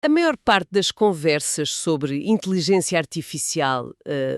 A maior parte das conversas sobre inteligência artificial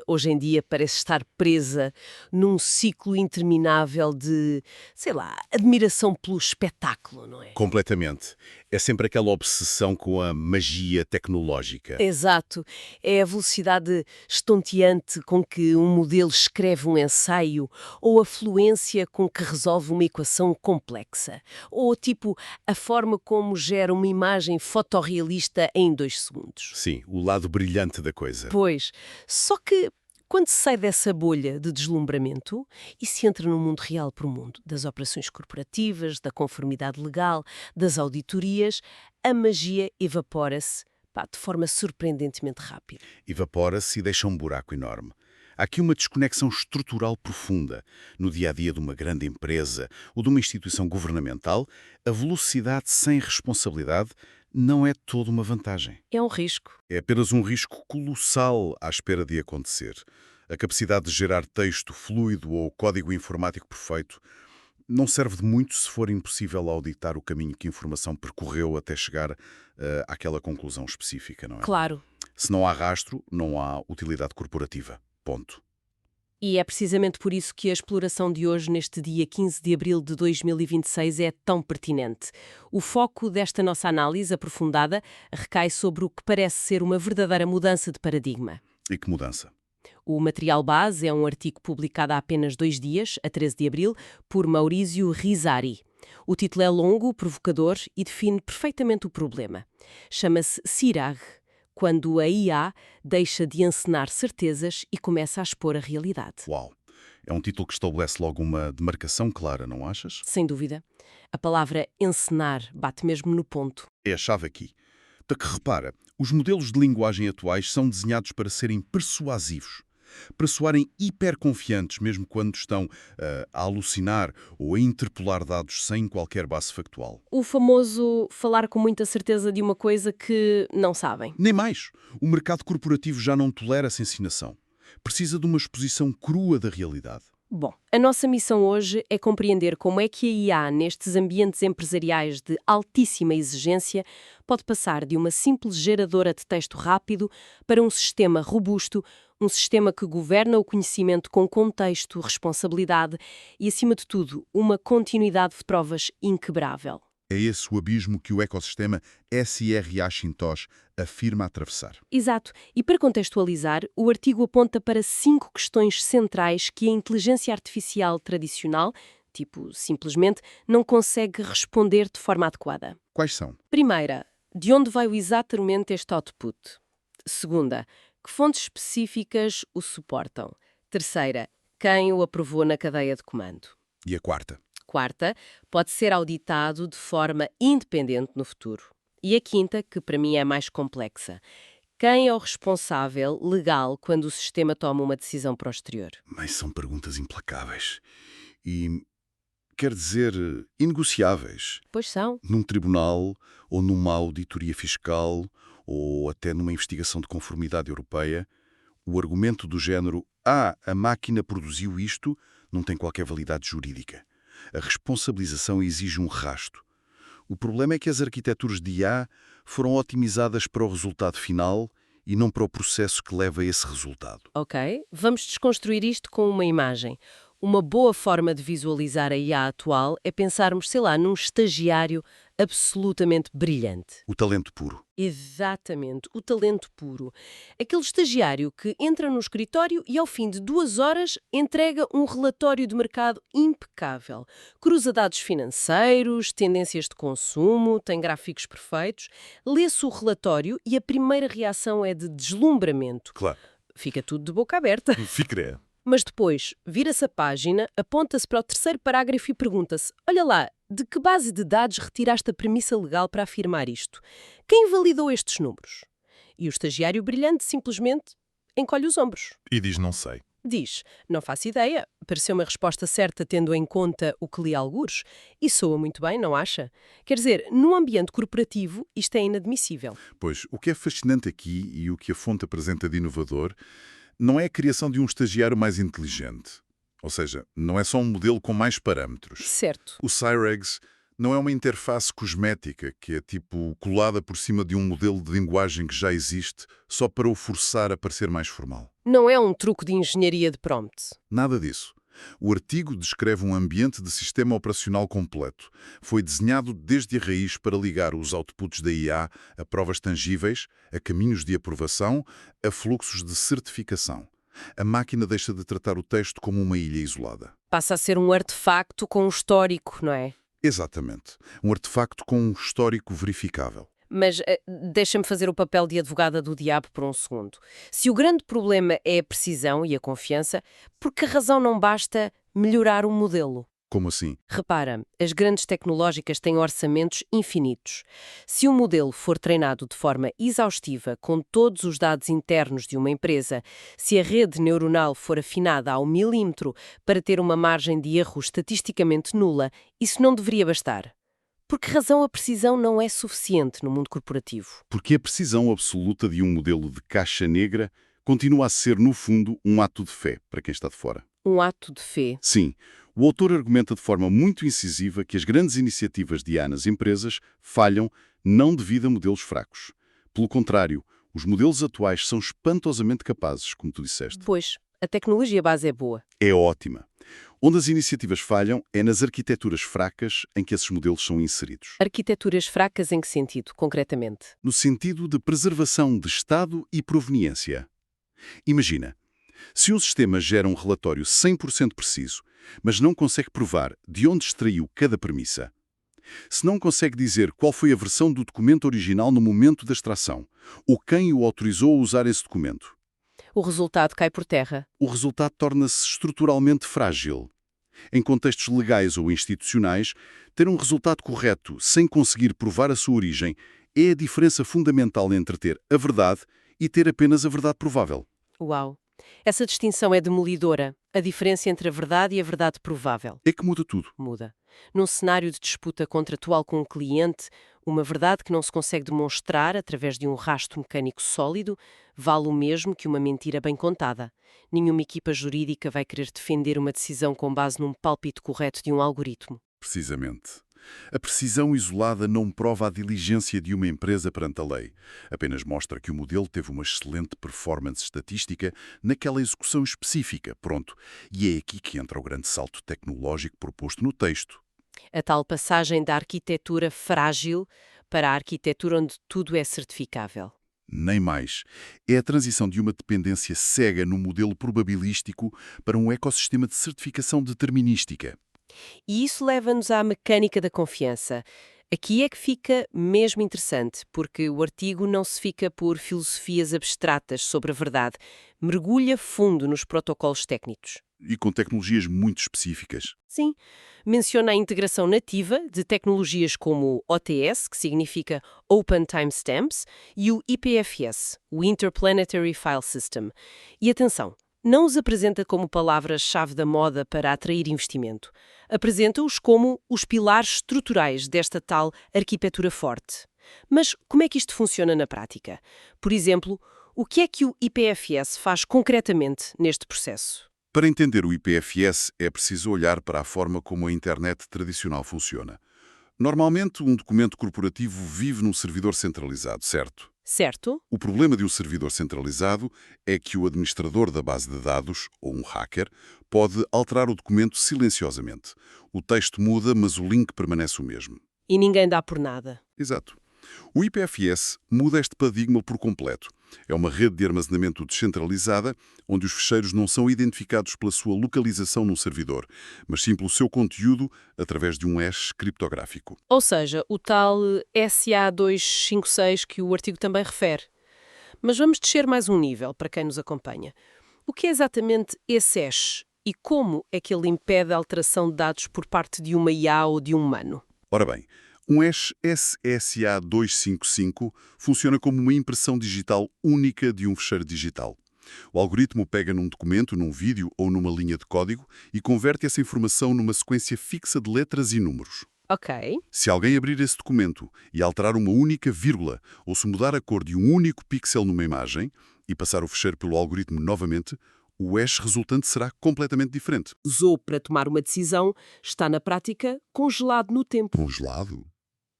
hoje em dia parece estar presa num ciclo interminável de, sei lá, admiração pelo espetáculo, não é? Completamente. É sempre aquela obsessão com a magia tecnológica. Exato. É a velocidade estonteante com que um modelo escreve um ensaio, ou a fluência com que resolve uma equação complexa, ou tipo a forma como gera uma imagem fotorrealista em 2 segundos. Sim, o lado brilhante da coisa. Pois, só que quando se sai dessa bolha de deslumbramento e se entra no mundo real por mundo, das operações corporativas, da conformidade legal, das auditorias, a magia evapora-se, pá, de forma surpreendentemente rápida. Evapora-se e deixa um buraco enorme. Há aqui uma desconexão estrutural profunda. No dia-a-dia de uma grande empresa ou de uma instituição governamental, a velocidade sem responsabilidade não é toda uma vantagem. É um risco. É apenas um risco colossal à espera de acontecer. A capacidade de gerar texto fluido ou código informático perfeito não serve de muito se for impossível auditar o caminho que a informação percorreu até chegar àquela conclusão específica, não é? Claro. Se não há rastro, não há utilidade corporativa. Ponto. E é precisamente por isso que a exploração de hoje, neste dia 15 de abril de 2026, é tão pertinente. O foco desta nossa análise aprofundada recai sobre o que parece ser uma verdadeira mudança de paradigma. E que mudança? O material base é um artigo publicado há apenas 2 dias, a 13 de abril, por Maurizio Risari. O título é longo, provocador e define perfeitamente o problema. Chama-se CIRAG, quando a IA deixa de encenar certezas e começa a expor a realidade. Uau! É um título que estabelece logo uma demarcação clara, não achas? Sem dúvida. A palavra encenar bate mesmo no ponto. É a chave aqui. Porque repara, os modelos de linguagem atuais são desenhados para serem persuasivos, para soarem hiperconfiantes mesmo quando estão a alucinar ou a interpolar dados sem qualquer base factual. O famoso falar com muita certeza de uma coisa que não sabem. Nem mais. O mercado corporativo já não tolera essa ensinação. Precisa de uma exposição crua da realidade. Bom, a nossa missão hoje é compreender como é que a IA, nestes ambientes empresariais de altíssima exigência, pode passar de uma simples geradora de texto rápido para um sistema robusto, um sistema que governa o conhecimento com contexto, responsabilidade e, acima de tudo, uma continuidade de provas inquebrável. É esse o abismo que o ecossistema SIRA Shintosh afirma atravessar. Exato. E para contextualizar, o artigo aponta para 5 questões centrais que a inteligência artificial tradicional, tipo simplesmente, não consegue responder de forma adequada. Quais são? Primeira, de onde veio exatamente este output? Segunda, que fontes específicas o suportam? Terceira, quem o aprovou na cadeia de comando? E a quarta? Quarta, pode ser auditado de forma independente no futuro. E a quinta, que para mim é mais complexa. Quem é o responsável legal quando o sistema toma uma decisão para o exterior? Mas são perguntas implacáveis. E, quer dizer, inegociáveis. Pois são. Num tribunal, ou numa auditoria fiscal, ou até numa investigação de conformidade europeia, o argumento do género a máquina produziu isto, não tem qualquer validade jurídica. A responsabilização exige um rasto. O problema é que as arquiteturas de IA foram otimizadas para o resultado final e não para o processo que leva a esse resultado. Ok, vamos desconstruir isto com uma imagem. Uma boa forma de visualizar a IA atual é pensarmos, sei lá, num estagiário absolutamente brilhante. O talento puro. Exatamente, o talento puro. Aquele estagiário que entra no escritório e ao fim de 2 horas entrega um relatório de mercado impecável. Cruza dados financeiros, tendências de consumo, tem gráficos perfeitos. Lê-se o relatório e a primeira reação é de deslumbramento. Claro. Fica tudo de boca aberta. Ficre. Mas depois, vira-se a página, aponta-se para o terceiro parágrafo e pergunta-se: olha lá, de que base de dados retiraste a premissa legal para afirmar isto? Quem validou estes números? E o estagiário brilhante simplesmente encolhe os ombros. E diz não sei. Diz: não faço ideia, pareceu uma resposta certa tendo em conta o que li algures. E soa muito bem, não acha? Quer dizer, num ambiente corporativo, isto é inadmissível. Pois, o que é fascinante aqui e o que a fonte apresenta de inovador não é a criação de um estagiário mais inteligente. Ou seja, não é só um modelo com mais parâmetros. Certo. O CIREGS Não é uma interface cosmética que é tipo colada por cima de um modelo de linguagem que já existe só para o forçar a parecer mais formal. Não é um truque de engenharia de prompt. Nada disso. O artigo descreve um ambiente de sistema operacional completo. Foi desenhado desde a raiz para ligar os outputs da IA a provas tangíveis, a caminhos de aprovação, a fluxos de certificação. A máquina deixa de tratar o texto como uma ilha isolada. Passa a ser um artefacto com um histórico, não é? Exatamente. Um artefacto com um histórico verificável. Mas deixa-me fazer o papel de advogada do diabo por um segundo. Se o grande problema é a precisão e a confiança, por que razão não basta melhorar o modelo? Como assim? Repara, as grandes tecnológicas têm orçamentos infinitos. Se o modelo for treinado de forma exaustiva com todos os dados internos de uma empresa, se a rede neuronal for afinada ao milímetro para ter uma margem de erro estatisticamente nula, isso não deveria bastar. Por que razão a precisão não é suficiente no mundo corporativo? Porque a precisão absoluta de um modelo de caixa negra continua a ser, no fundo, um ato de fé para quem está de fora. Um ato de fé. Sim, o autor argumenta de forma muito incisiva que as grandes iniciativas de IA nas empresas falham não devido a modelos fracos. Pelo contrário, os modelos atuais são espantosamente capazes, como tu disseste. Pois, a tecnologia base é boa. É ótima. Onde as iniciativas falham é nas arquiteturas fracas em que esses modelos são inseridos. Arquiteturas fracas em que sentido, concretamente? No sentido de preservação de estado e proveniência. Imagina, se um sistema gera um relatório 100% preciso, mas não consegue provar de onde extraiu cada premissa, se não consegue dizer qual foi a versão do documento original no momento da extração, ou quem o autorizou a usar esse documento, O resultado cai por terra. o resultado torna-se estruturalmente frágil. Em contextos legais ou institucionais, ter um resultado correto sem conseguir provar a sua origem é a diferença fundamental entre ter a verdade e ter apenas a verdade provável. Uau! Essa distinção é demolidora. A diferença entre a verdade e a verdade provável. É que muda tudo. Muda. Num cenário de disputa contratual com um cliente, uma verdade que não se consegue demonstrar através de um rastro mecânico sólido vale o mesmo que uma mentira bem contada. Nenhuma equipa jurídica vai querer defender uma decisão com base num palpite correto de um algoritmo. Precisamente. A precisão isolada não prova a diligência de uma empresa perante a lei. Apenas mostra que o modelo teve uma excelente performance estatística naquela execução específica. Pronto. E é aqui que entra o grande salto tecnológico proposto no texto. A tal passagem da arquitetura frágil para a arquitetura onde tudo é certificável. Nem mais. É a transição de uma dependência cega no modelo probabilístico para um ecossistema de certificação determinística. E isso leva-nos à mecânica da confiança. Aqui é que fica mesmo interessante, porque o artigo não se fica por filosofias abstratas sobre a verdade, mergulha fundo nos protocolos técnicos. E com tecnologias muito específicas. Sim, menciona a integração nativa de tecnologias como o OTS, que significa Open Timestamps, e o IPFS, o Interplanetary File System. E atenção, não os apresenta como palavras-chave da moda para atrair investimento. Apresenta-os como os pilares estruturais desta tal arquitetura forte. Mas como é que isto funciona na prática? Por exemplo, o que é que o IPFS faz concretamente neste processo? Para entender o IPFS, é preciso olhar para a forma como a internet tradicional funciona. Normalmente, um documento corporativo vive num servidor centralizado, certo? Certo? O problema de um servidor centralizado é que o administrador da base de dados, ou um hacker, pode alterar o documento silenciosamente. O texto muda, mas o link permanece o mesmo. E ninguém dá por nada. Exato. O IPFS muda este paradigma por completo. É uma rede de armazenamento descentralizada, onde os ficheiros não são identificados pela sua localização num servidor, mas sim pelo seu conteúdo através de um hash criptográfico. Ou seja, o tal SA256 que o artigo também refere. Mas vamos descer mais um nível para quem nos acompanha. O que é exatamente esse hash e como é que ele impede a alteração de dados por parte de uma IA ou de um humano? Ora bem, um hash SSA255 funciona como uma impressão digital única de um ficheiro digital. O algoritmo pega num documento, num vídeo ou numa linha de código e converte essa informação numa sequência fixa de letras e números. Ok. Se alguém abrir esse documento e alterar uma única vírgula ou se mudar a cor de um único pixel numa imagem e passar o ficheiro pelo algoritmo novamente, o hash resultante será completamente diferente. Usou para tomar uma decisão, está na prática congelado no tempo. Congelado?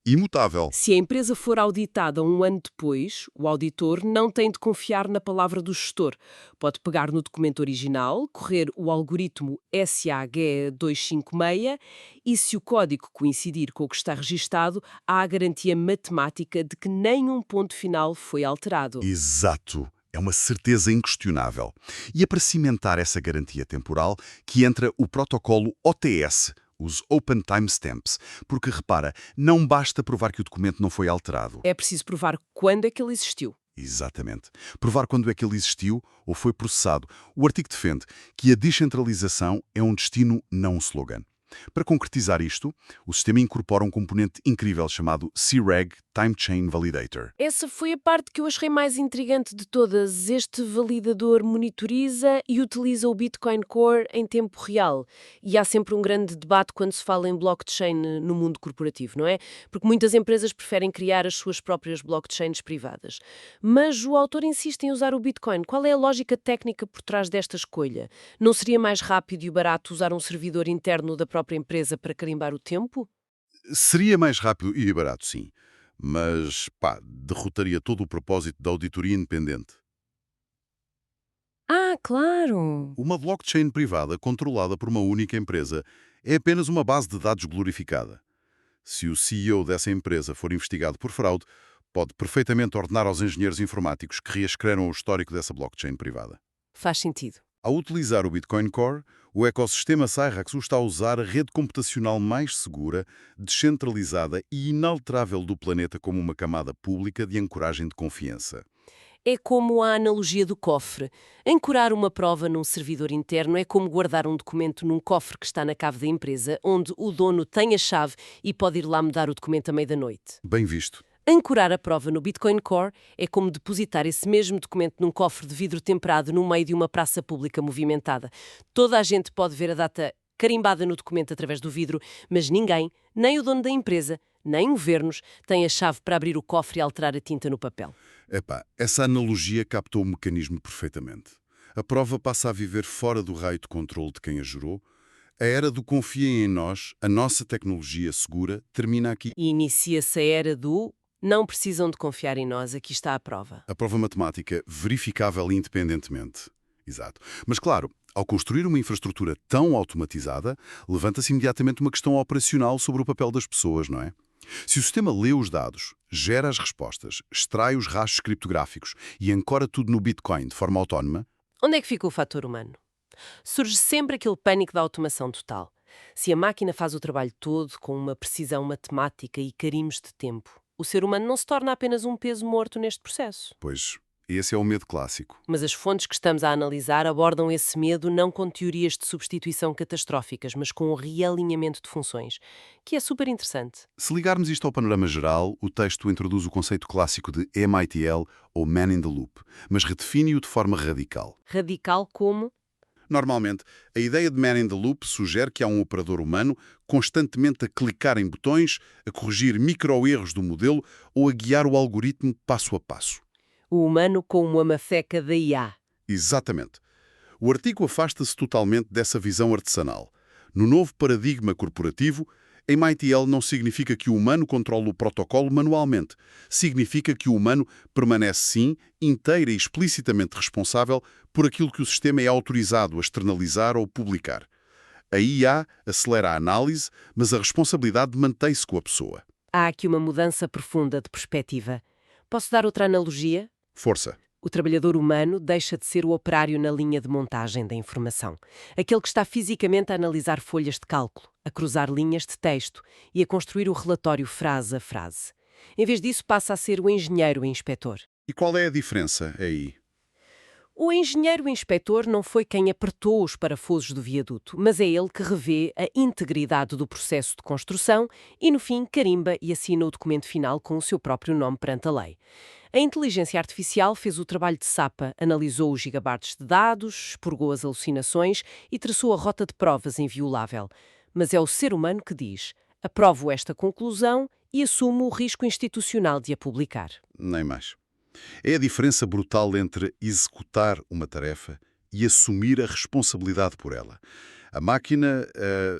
Imutável. Se a empresa for auditada um ano depois, o auditor não tem de confiar na palavra do gestor. Pode pegar no documento original, correr o algoritmo SAGE256 e, se o código coincidir com o que está registado, há a garantia matemática de que nenhum ponto final foi alterado. Exato. É uma certeza inquestionável. E é para cimentar essa garantia temporal que entra o protocolo OTS, os Open Timestamps, porque, repara, não basta provar que o documento não foi alterado. É preciso provar quando é que ele existiu. Exatamente. Provar quando é que ele existiu ou foi processado. O artigo defende que a descentralização é um destino, não um slogan. Para concretizar isto, o sistema incorpora um componente incrível chamado CREG Time Chain Validator. Essa foi a parte que eu achei mais intrigante de todas. Este validador monitoriza e utiliza o Bitcoin Core em tempo real. E há sempre um grande debate quando se fala em blockchain no mundo corporativo, não é? Porque muitas empresas preferem criar as suas próprias blockchains privadas. Mas o autor insiste em usar o Bitcoin. Qual é a lógica técnica por trás desta escolha? Não seria mais rápido e barato usar um servidor interno da própria empresa para carimbar o tempo? Seria mais rápido e barato, sim. Mas, derrotaria todo o propósito da auditoria independente. Ah, claro! Uma blockchain privada controlada por uma única empresa é apenas uma base de dados glorificada. Se o CEO dessa empresa for investigado por fraude, pode perfeitamente ordenar aos engenheiros informáticos que reescrevam o histórico dessa blockchain privada. Faz sentido. Ao utilizar o Bitcoin Core, o ecossistema Cyraxo está a usar a rede computacional mais segura, descentralizada e inalterável do planeta como uma camada pública de ancoragem de confiança. É como a analogia do cofre. Ancorar uma prova num servidor interno é como guardar um documento num cofre que está na cave da empresa, onde o dono tem a chave e pode ir lá mudar o documento à meia-noite. Bem visto. Ancorar a prova no Bitcoin Core é como depositar esse mesmo documento num cofre de vidro temperado no meio de uma praça pública movimentada. Toda a gente pode ver a data carimbada no documento através do vidro, mas ninguém, nem o dono da empresa, nem governos, tem a chave para abrir o cofre e alterar a tinta no papel. Essa analogia captou o mecanismo perfeitamente. A prova passa a viver fora do raio de controle de quem a gerou. A era do confiem em nós, a nossa tecnologia segura, termina aqui. E inicia-se a era do não precisam de confiar em nós, aqui está a prova. A prova matemática verificável independentemente. Exato. Mas claro, ao construir uma infraestrutura tão automatizada, levanta-se imediatamente uma questão operacional sobre o papel das pessoas, não é? Se o sistema lê os dados, gera as respostas, extrai os rastros criptográficos e ancora tudo no Bitcoin de forma autónoma, Onde é que fica o fator humano? Surge sempre aquele pânico da automação total. Se a máquina faz o trabalho todo com uma precisão matemática e carimbos de tempo, o ser humano não se torna apenas um peso morto neste processo. pois esse é o medo clássico. Mas as fontes que estamos a analisar abordam esse medo não com teorias de substituição catastróficas, mas com o realinhamento de funções, que é super interessante. Se ligarmos isto ao panorama geral, o texto introduz o conceito clássico de MITL ou Man in the Loop, mas redefine-o de forma radical. Radical como? Normalmente, a ideia de Man in the Loop sugere que há um operador humano constantemente a clicar em botões, a corrigir micro-erros do modelo ou a guiar o algoritmo passo a passo. O humano como uma mafeca da IA. Exatamente. O artigo afasta-se totalmente dessa visão artesanal. No novo paradigma corporativo, MITL não significa que o humano controla o protocolo manualmente. Significa que o humano permanece, sim, inteira e explicitamente responsável por aquilo que o sistema é autorizado a externalizar ou publicar. A IA acelera a análise, mas a responsabilidade mantém-se com a pessoa. Há aqui uma mudança profunda de perspectiva. Posso dar outra analogia? Força. O trabalhador humano deixa de ser o operário na linha de montagem da informação. Aquele que está fisicamente a analisar folhas de cálculo, a cruzar linhas de texto e a construir o relatório frase a frase. Em vez disso, passa a ser o engenheiro inspetor. E qual é a diferença aí? O engenheiro inspetor não foi quem apertou os parafusos do viaduto, mas é ele que revê a integridade do processo de construção e, no fim, carimba e assina o documento final com o seu próprio nome perante a lei. A inteligência artificial fez o trabalho de sapa, analisou os gigabytes de dados, expurgou as alucinações e traçou a rota de provas inviolável. Mas é o ser humano que diz: aprovo esta conclusão e assumo o risco institucional de a publicar. Nem mais. É a diferença brutal entre executar uma tarefa e assumir a responsabilidade por ela. A máquina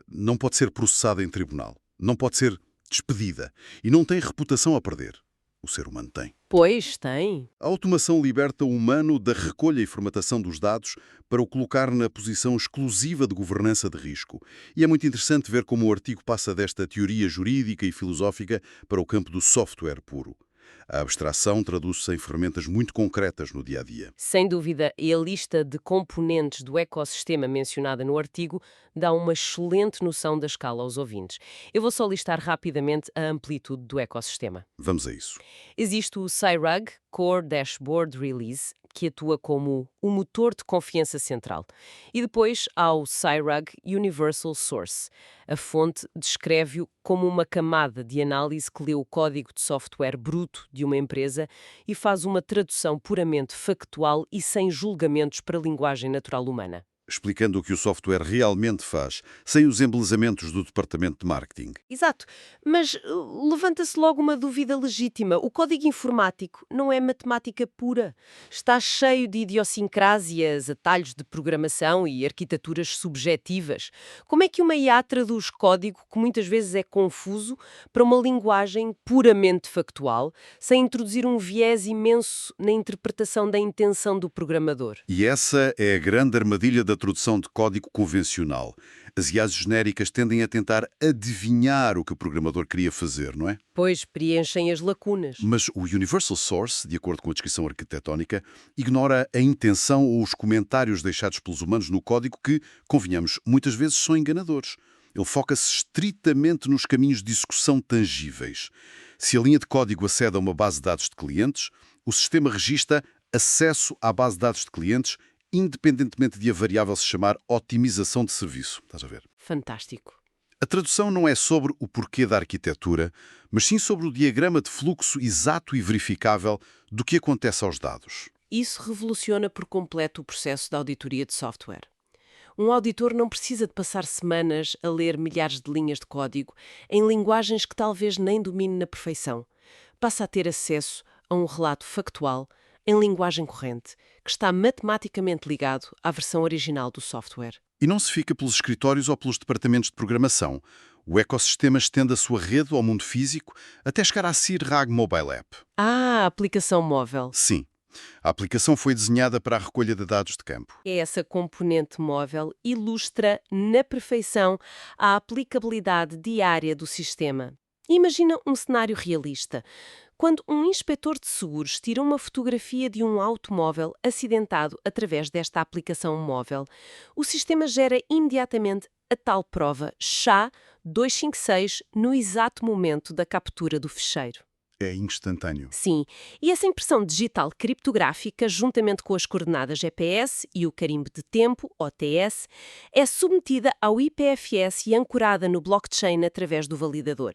não pode ser processada em tribunal, não pode ser despedida e não tem reputação a perder. O ser humano tem. Pois, tem. A automação liberta o humano da recolha e formatação dos dados para o colocar na posição exclusiva de governança de risco. E é muito interessante ver como o artigo passa desta teoria jurídica e filosófica para o campo do software puro. A abstração traduz-se em ferramentas muito concretas no dia-a-dia. Sem dúvida, e a lista de componentes do ecossistema mencionada no artigo dá uma excelente noção da escala aos ouvintes. Eu vou só listar rapidamente a amplitude do ecossistema. Vamos a isso. Existe o CyRUG Core Dashboard Release, que atua como o motor de confiança central. E depois há o CyRUG Universal Source. A fonte descreve-o como uma camada de análise que lê o código de software bruto de uma empresa e faz uma tradução puramente factual e sem julgamentos para a linguagem natural humana. Explicando o que o software realmente faz, sem os embelezamentos do departamento de marketing. Exato, mas levanta-se logo uma dúvida legítima. O código informático não é matemática pura. Está cheio de idiosincrásias, atalhos de programação e arquiteturas subjetivas. Como é que uma IA traduz código, que muitas vezes é confuso, para uma linguagem puramente factual, sem introduzir um viés imenso na interpretação da intenção do programador? E essa é a grande armadilha da tradução de código convencional. As IAs genéricas tendem a tentar adivinhar o que o programador queria fazer, não é? Pois preenchem as lacunas. Mas o Universal Source, de acordo com a descrição arquitetónica, ignora a intenção ou os comentários deixados pelos humanos no código que, convenhamos, muitas vezes são enganadores. Ele foca-se estritamente nos caminhos de execução tangíveis. Se a linha de código acede a uma base de dados de clientes, o sistema registra acesso à base de dados de clientes, independentemente de a variável se chamar otimização de serviço. Estás a ver? Fantástico. A tradução não é sobre o porquê da arquitetura, mas sim sobre o diagrama de fluxo exato e verificável do que acontece aos dados. Isso revoluciona por completo o processo de auditoria de software. Um auditor não precisa de passar semanas a ler milhares de linhas de código em linguagens que talvez nem domine na perfeição. Passa a ter acesso a um relato factual em linguagem corrente, que está matematicamente ligado à versão original do software. E não se fica pelos escritórios ou pelos departamentos de programação. O ecossistema estende a sua rede ao mundo físico até chegar à CyRUG Mobile App. Ah, a aplicação móvel. Sim. A aplicação foi desenhada para a recolha de dados de campo. Essa componente móvel ilustra na perfeição a aplicabilidade diária do sistema. Imagina um cenário realista. Quando um inspetor de seguros tira uma fotografia de um automóvel acidentado através desta aplicação móvel, o sistema gera imediatamente a tal prova SHA-256 no exato momento da captura do ficheiro. É instantâneo. Sim, e essa impressão digital criptográfica, juntamente com as coordenadas GPS e o carimbo de tempo, OTS, é submetida ao IPFS e ancorada no blockchain através do validador.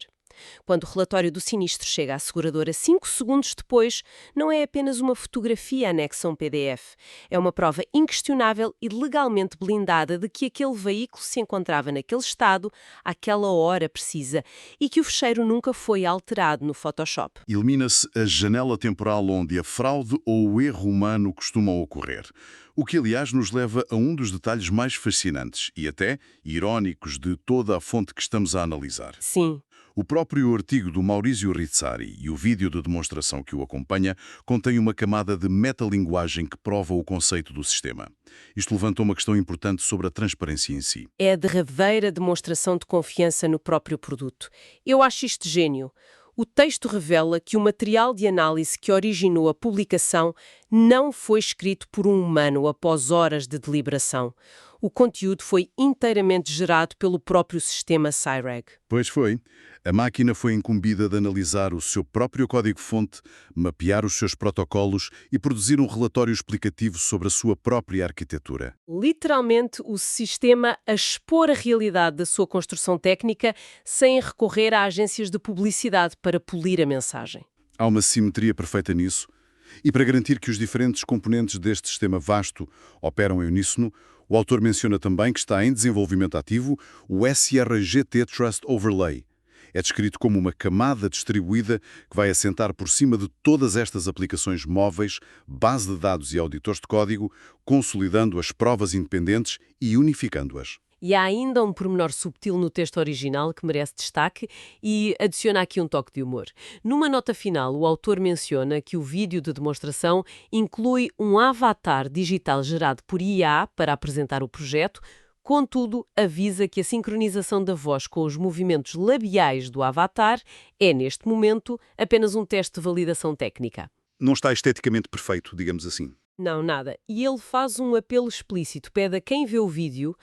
Quando o relatório do sinistro chega à seguradora 5 segundos depois, não é apenas uma fotografia anexa a um PDF. É uma prova inquestionável e legalmente blindada de que aquele veículo se encontrava naquele estado, àquela hora precisa, e que o ficheiro nunca foi alterado no Photoshop. Elimina-se a janela temporal onde a fraude ou o erro humano costumam ocorrer. O que, aliás, nos leva a um dos detalhes mais fascinantes e até irónicos de toda a fonte que estamos a analisar. Sim. O próprio artigo do Maurizio Rizzari e o vídeo de demonstração que o acompanha contém uma camada de metalinguagem que prova o conceito do sistema. Isto levantou uma questão importante sobre a transparência em si. É a derradeira demonstração de confiança no próprio produto. Eu acho isto gênio. O texto revela que o material de análise que originou a publicação não foi escrito por um humano após horas de deliberação. O conteúdo foi inteiramente gerado pelo próprio sistema CyRUG. Pois foi. A máquina foi incumbida de analisar o seu próprio código-fonte, mapear os seus protocolos e produzir um relatório explicativo sobre a sua própria arquitetura. Literalmente, o sistema a expor a realidade da sua construção técnica sem recorrer a agências de publicidade para polir a mensagem. Há uma simetria perfeita nisso. E para garantir que os diferentes componentes deste sistema vasto operam em uníssono, o autor menciona também que está em desenvolvimento ativo o sRGT Trust Overlay. É descrito como uma camada distribuída que vai assentar por cima de todas estas aplicações móveis, base de dados e auditores de código, consolidando as provas independentes e unificando-as. E há ainda um pormenor subtil no texto original que merece destaque e adiciona aqui um toque de humor. Numa nota final, o autor menciona que o vídeo de demonstração inclui um avatar digital gerado por IA para apresentar o projeto, contudo, avisa que a sincronização da voz com os movimentos labiais do avatar é, neste momento, apenas um teste de validação técnica. Não está esteticamente perfeito, digamos assim. Não, nada. E ele faz um apelo explícito, pede a quem vê o vídeo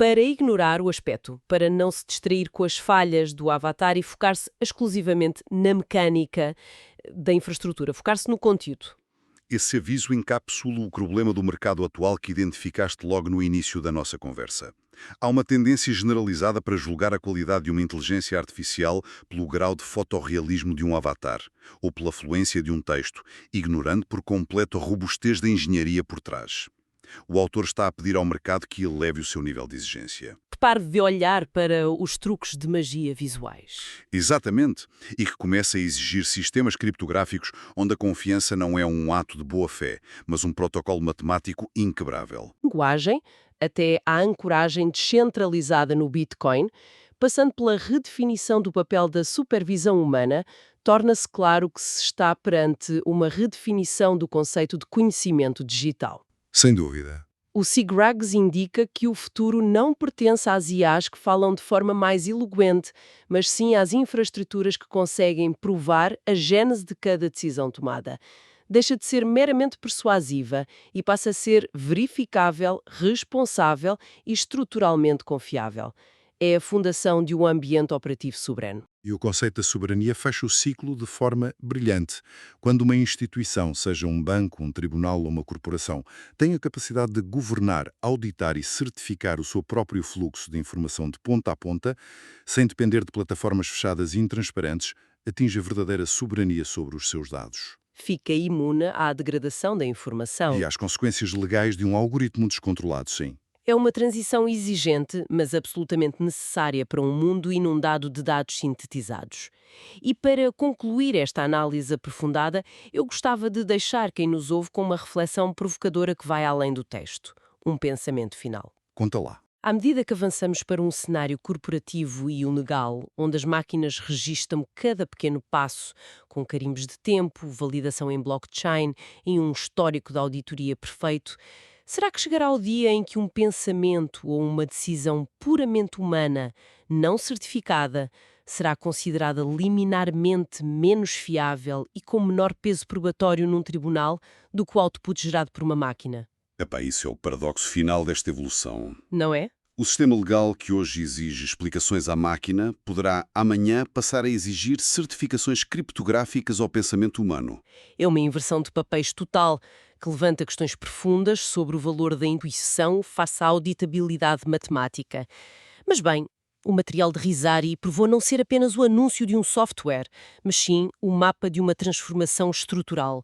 para ignorar o aspecto, para não se distrair com as falhas do avatar e focar-se exclusivamente na mecânica da infraestrutura, focar-se no conteúdo. Esse aviso encapsula o problema do mercado atual que identificaste logo no início da nossa conversa. Há uma tendência generalizada para julgar a qualidade de uma inteligência artificial pelo grau de fotorrealismo de um avatar, ou pela fluência de um texto, ignorando por completo a robustez da engenharia por trás. O autor está a pedir ao mercado que eleve o seu nível de exigência. Que pare de olhar para os truques de magia visuais. Exatamente. E que comece a exigir sistemas criptográficos onde a confiança não é um ato de boa-fé, mas um protocolo matemático inquebrável. Linguagem, até à ancoragem descentralizada no Bitcoin, passando pela redefinição do papel da supervisão humana, torna-se claro que se está perante uma redefinição do conceito de conhecimento digital. Sem dúvida. O Sigrags indica que o futuro não pertence às IAs que falam de forma mais eloquente, mas sim às infraestruturas que conseguem provar a gênese de cada decisão tomada. Deixa de ser meramente persuasiva e passa a ser verificável, responsável e estruturalmente confiável. É a fundação de um ambiente operativo soberano. E o conceito da soberania fecha o ciclo de forma brilhante. Quando uma instituição, seja um banco, um tribunal ou uma corporação, tem a capacidade de governar, auditar e certificar o seu próprio fluxo de informação de ponta a ponta, sem depender de plataformas fechadas e intransparentes, atinge a verdadeira soberania sobre os seus dados. Fica imune à degradação da informação. E às consequências legais de um algoritmo descontrolado, sim. É uma transição exigente, mas absolutamente necessária para um mundo inundado de dados sintetizados. E para concluir esta análise aprofundada, eu gostava de deixar quem nos ouve com uma reflexão provocadora que vai além do texto. Um pensamento final. Conta lá. À medida que avançamos para um cenário corporativo e legal, onde as máquinas registam cada pequeno passo, com carimbos de tempo, validação em blockchain e um histórico de auditoria perfeito, será que chegará o dia em que um pensamento ou uma decisão puramente humana, não certificada, será considerada liminarmente menos fiável e com menor peso probatório num tribunal do que o output gerado por uma máquina? Epá, isso é o paradoxo final desta evolução. Não é? O sistema legal que hoje exige explicações à máquina poderá amanhã passar a exigir certificações criptográficas ao pensamento humano. É uma inversão de papéis total que levanta questões profundas sobre o valor da intuição face à auditabilidade matemática. Mas bem, o material de Rizzari provou não ser apenas o anúncio de um software, mas sim o mapa de uma transformação estrutural.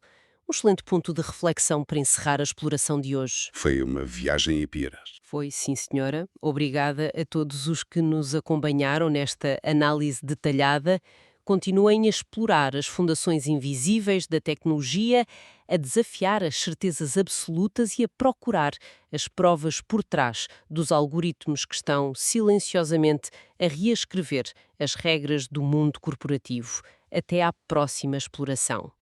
Um excelente ponto de reflexão para encerrar a exploração de hoje. Foi uma viagem a Piras. Foi, sim, senhora. Obrigada a todos os que nos acompanharam nesta análise detalhada. Continuem a explorar as fundações invisíveis da tecnologia, a desafiar as certezas absolutas e a procurar as provas por trás dos algoritmos que estão silenciosamente a reescrever as regras do mundo corporativo. Até à próxima exploração.